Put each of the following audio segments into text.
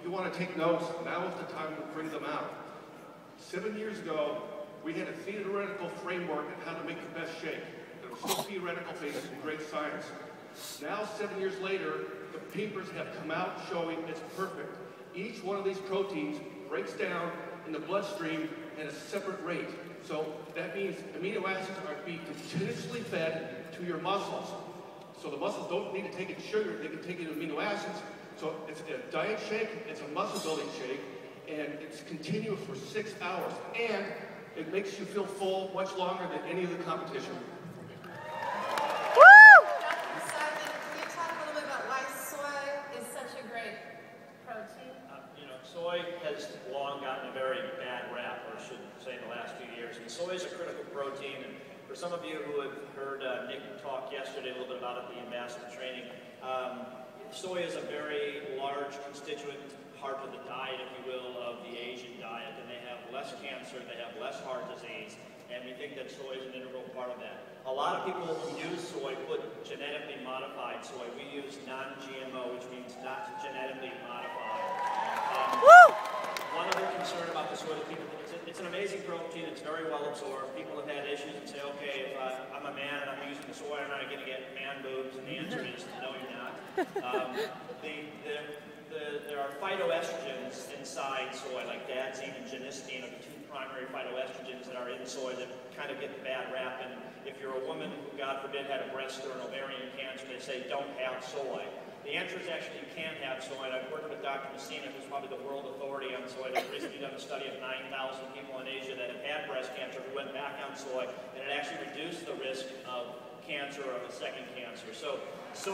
you want to take notes, now is the time to bring them out. 7 years ago, we had a theoretical framework on how to make the best shake. There was still theoretical basis in great science. Now, 7 years later, the papers have come out showing it's perfect. Each one of these proteins breaks down in the bloodstream at a separate rate. So that means amino acids are being continuously fed to your muscles. So the muscles don't need to take in sugar, they can take in amino acids. So it's a diet shake, it's a muscle building shake, and it's continuous for 6 hours. And it makes you feel full much longer than any of the competition. Soy has long gotten a very bad rap, or I should say in the last few years. And soy is a critical protein. And for some of you who have heard Nick talk yesterday a little bit about it, the ambassador training, soy is a very large constituent part of the diet, if you will, of the Asian diet. And they have less cancer, they have less heart disease, and we think that soy is an integral part of that. A lot of people who use soy put genetically modified soy. We use non-GMO, which means not genetically modified. One other concern about the soy that people, it's an amazing protein, it's very well absorbed. People have had issues and say, okay, if I'm a man and I'm using the soy, I'm not going to get man boobs, and the answer is no, you're not. There are phytoestrogens inside soy, like dadsine and genistein are the two primary phytoestrogens that are in soy that kind of get the bad rap. And if you're a woman who, God forbid, had a breast or an ovarian cancer, they say don't have soy. The answer is actually you can have soy, and I've worked with Dr. Messina, who's probably the world authority on soy. They've recently done a study of 9,000 people in Asia that have had breast cancer who went back on soy, and it actually reduced the risk of cancer or a second cancer.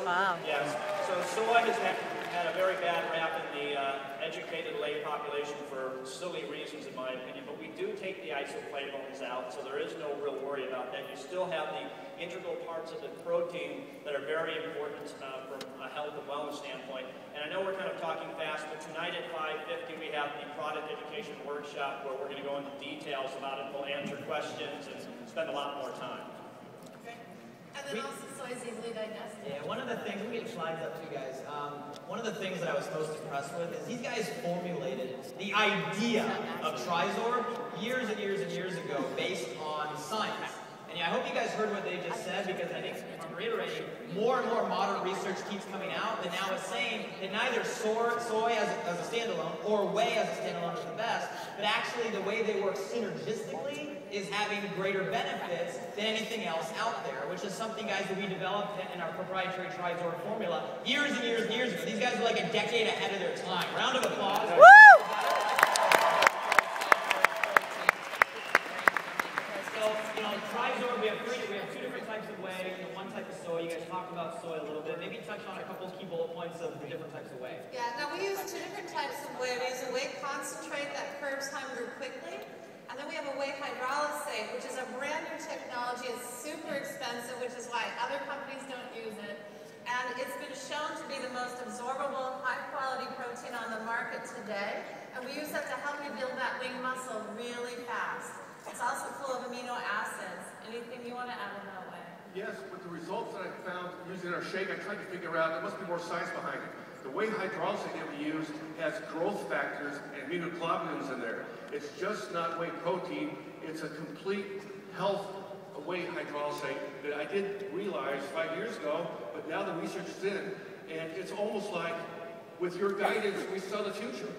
Wow. Yes, so soy has had a very bad rap in the educated lay population for silly reasons, in my opinion, but we do take the isoflavones out, so there is no real worry about that. You still have the integral parts of the protein that are very important from a health and wellness standpoint. And I know we're kind of talking fast, but tonight at 5:50 we have the product education workshop where we're going to go into details about it. We'll answer questions and spend a lot more time. And then also soy is easily digested. Yeah, one of the things, we get slides up too, guys. One of the things that I was most impressed with is these guys formulated the idea of Trizor years and years and years ago based on science. And yeah, I hope you guys heard what they just said, because I think, if I'm reiterating, more and more modern research keeps coming out that now is saying that neither soy as a standalone or whey as a standalone is the best, but actually the way they work synergistically is having greater benefits than anything else out there, which is something, guys, that we developed in our proprietary Trizor formula years and years and years ago. These guys were like a decade ahead of their time. Round of applause. Woo! Trizor, we have two different types of whey and one type of soy. You guys talked about soy a little bit. Maybe touch on a couple of key bullet points of the different types of whey. Yeah, now we use two different types of whey. We use a whey concentrate that curbs hunger quickly. And then we have a whey hydrolysate, which is a brand new technology. It's super expensive, which is why other companies don't use it. And it's been shown to be the most absorbable, high-quality protein on the market today. And we use that to help you build that wing muscle really fast. It's also full of amino acids. Anything you want to add in that way? Yes, with the results that I found using our shake, I tried to figure out there must be more science behind it. The whey hydrolysate that we use has growth factors and immunoglobulins in there. It's just not whey protein, it's a complete health whey hydrolysate that I didn't realize 5 years ago, but now the research is in, and it's almost like, with your guidance, we saw the future.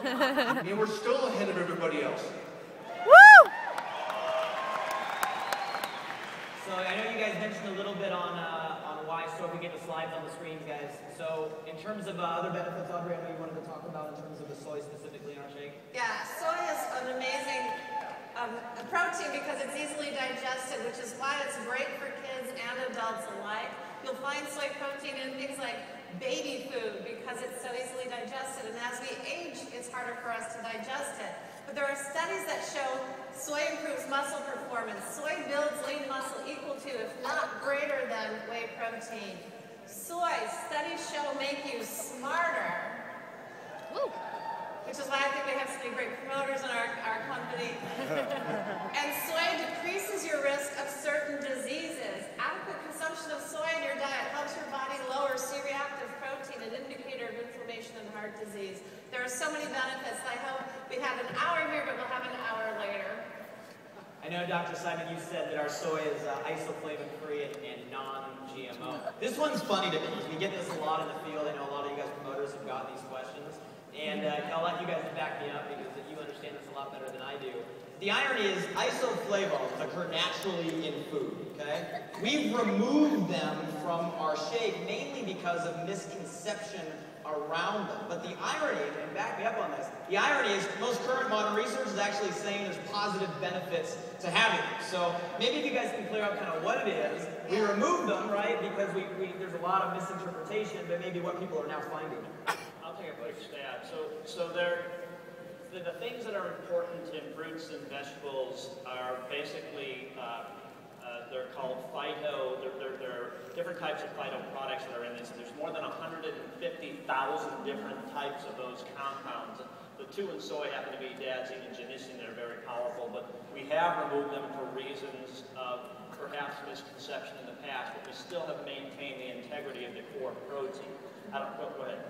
And we're still ahead of everybody else. Woo! So I know you guys mentioned a little bit on why soy. We get the slides on the screens, guys. So in terms of other benefits, Audrey, I know you wanted to talk about in terms of the soy specifically in our shake. Yeah, soy is an amazing protein because it's easily digested, which is why it's great for kids and adults alike. You'll find soy protein in things like baby food because it's so easily digested, and as we age, it's harder for us to digest it. But there are studies that show soy improves muscle performance. Soy builds lean muscle equal to, if not greater than, whey protein. Soy, studies show, make you smarter. Woo. Which is why I think we have so many great promoters in our company. And soy decreases your risk of certain diseases. Adequate consumption of soy in your diet helps your body lower C-reactive protein, an indicator of inflammation and heart disease. Dr. Simon, you said that our soy is isoflavin-free and non-GMO. This one's funny to me. We get this a lot in the field. I know a lot of you guys promoters have gotten these questions. And I'll let you guys back me up because you understand this a lot better than I do. The irony is isoflavones occur naturally in food, okay? We've removed them from our shake mainly because of misconception around them. But the irony, and back me up on this, the irony is most current modern research is actually saying there's positive benefits to having them. So maybe if you guys can clear up kind of what it is. We removed them, right, because there's a lot of misinterpretation, but maybe what people are now finding. I'll take a quick stab. So the things that are important in fruits and vegetables are basically they're called phyto. There are different types of phyto products that are in this. And there's more than 150,000 different types of those compounds. The two in soy happen to be dadsine and genisine. They're very powerful, but we have removed them for reasons of perhaps misconception in the past, but we still have maintained the integrity of the core protein. Go ahead.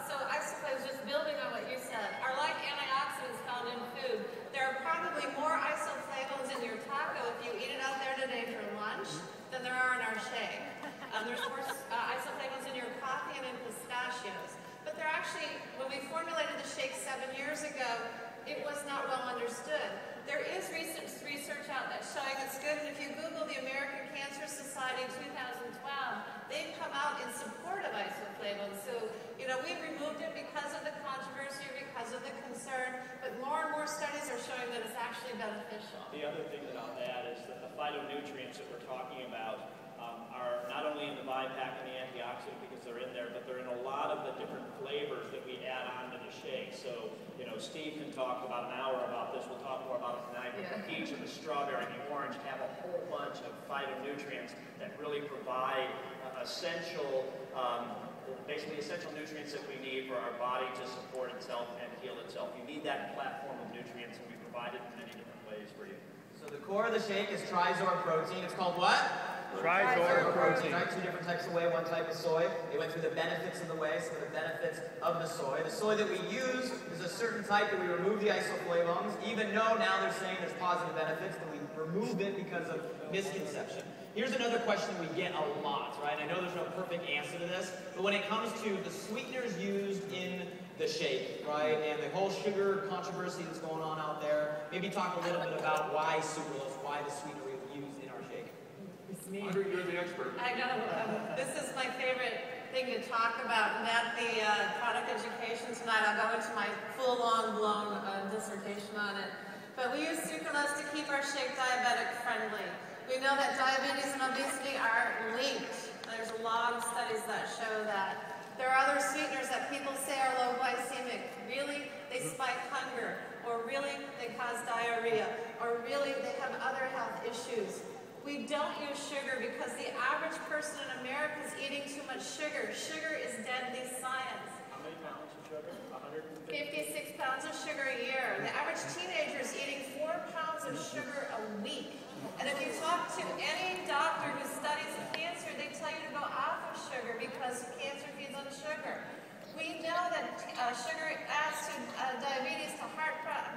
So I suppose just building on what you said, are like antioxidants found in food. There are probably more isoflavones in your taco if you eat it out there today for lunch than there are in our shake. There's more isoflavones in your coffee and in pistachios. But they're actually, when we formulated the shake 7 years ago, it was not well understood. There is research out there showing it's good, and if you Google the American Cancer Society 2012, they've come out in support of isoflavones. So, we removed it because of the controversy, because of the concern, but more and more studies are showing that it's actually beneficial. The other thing that I'll add is that the phytonutrients that we're talking about are not only in the BiPAC and the antioxidant because they're in there, but they're in a lot of the different flavors that we add on to the shake. So, Steve can talk about an hour about this. We'll talk more about it tonight. But the peach and the strawberry and the orange have a whole bunch of phytonutrients that really provide basically essential nutrients that we need for our body to support itself and heal itself. You need that platform of nutrients, and we provide it in many different ways for you. So the core of the shake is trizor protein. It's called what? Trizor protein. Right, two different types of whey, one type of soy. They went through the benefits of the whey, some of the benefits of the soy. The soy that we use is a certain type that we remove the isoflavones, even though now they're saying there's positive benefits, but we removed it because of misconception. Here's another question we get a lot, right? I know there's no perfect answer to this, but when it comes to the sweeteners used in the shake, right, and the whole sugar controversy that's going on out there, maybe talk a little bit about why sucralose, why the sweetener we use in our shake. Andre, you're the expert. I know. This is my favorite thing to talk about, and at the product education tonight, I'll go into my full-on blown dissertation on it. But we use sucralose to keep our shake diabetic friendly. We know that diabetes and obesity are linked. There's a lot of studies that show that. There are other sweeteners that people say are low glycemic. Really, they spike hunger, or really, they cause diarrhea, or really, they have other health issues. We don't use sugar because the average person in America is eating too much sugar. Sugar is deadly science. How many pounds of sugar? 56 pounds of sugar a year. The average teenager is eating 4 pounds of sugar a week. And if you talk to any doctor who studies cancer, they tell you to go off of sugar because cancer feeds on sugar. We know that sugar adds to diabetes, to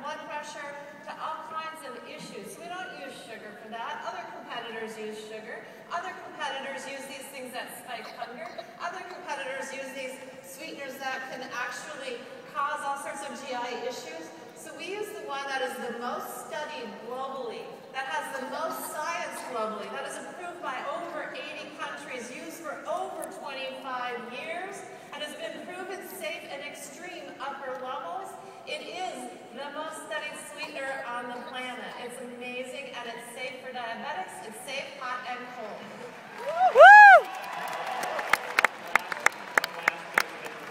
blood pressure, to all kinds of issues. So we don't use sugar for that. Other competitors use sugar. Other competitors use these things that spike hunger. Other competitors use these sweeteners that can actually cause all sorts of GI issues. So we use the one that is the most studied globally, that has the most science globally, that is approved by over 80 countries, used for over 25 years, and has been proven safe at extreme upper levels. It is the most studied sweetener on the planet. It's amazing, and it's safe for diabetics. It's safe hot and cold. Woo!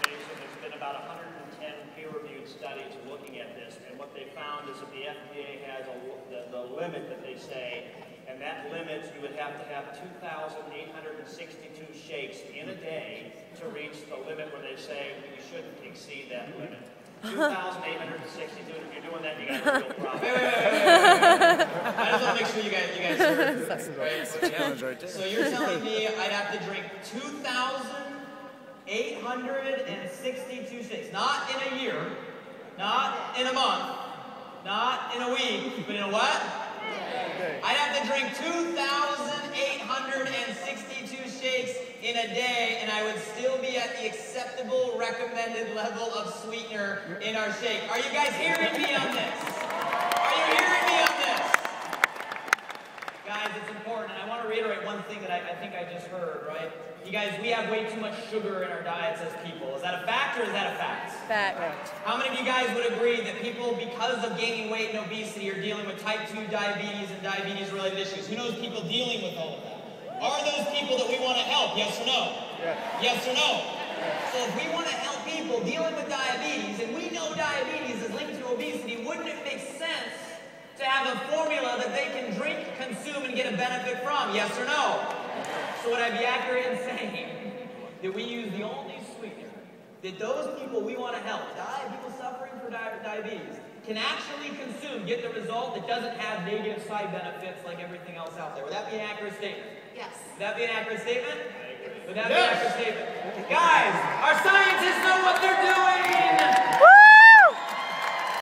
There's been about 110 peer-reviewed studies looking at this, and what they found is that the FDA has the limit that they say, and that limit, you would have to have 2,862 shakes in a day to reach the limit where they say you shouldn't exceed that limit. 2,862, and if you're doing that, you got a real problem. Wait. I just want to make sure you guys heard. Right? So you're telling me I'd have to drink 2,862 shakes, not in a year, not in a month, not in a week, but in a what? I'd have to drink 2,862 shakes in a day, and I would still be at the acceptable recommended level of sweetener in our shake. Are you guys hearing me on this? Are you hearing me on this? Guys, it's important, and I want to reiterate one thing that I think I just heard, right? You guys, we have way too much sugar in our diets as people. Is that a fact or is that a fact? Fact. How many of you guys would agree that people, because of gaining weight and obesity, are dealing with type 2 diabetes and diabetes-related issues? Who knows people dealing with all of that? Are those people that we want to help, yes or no? Yes. Yes or no? So if we want to help people dealing with diabetes, and we know diabetes is linked to obesity, wouldn't it make sense to have a formula that they can drink, consume, and get a benefit from, yes or no? So would I be accurate in saying that we use the only sweetener that those people we want to help, people suffering from diabetes, can actually consume, get the result that doesn't have negative side benefits like everything else out there? Would that be an accurate statement? Yes. Would that be an accurate statement? Would that be an accurate statement? Guys, our scientists know what they're doing!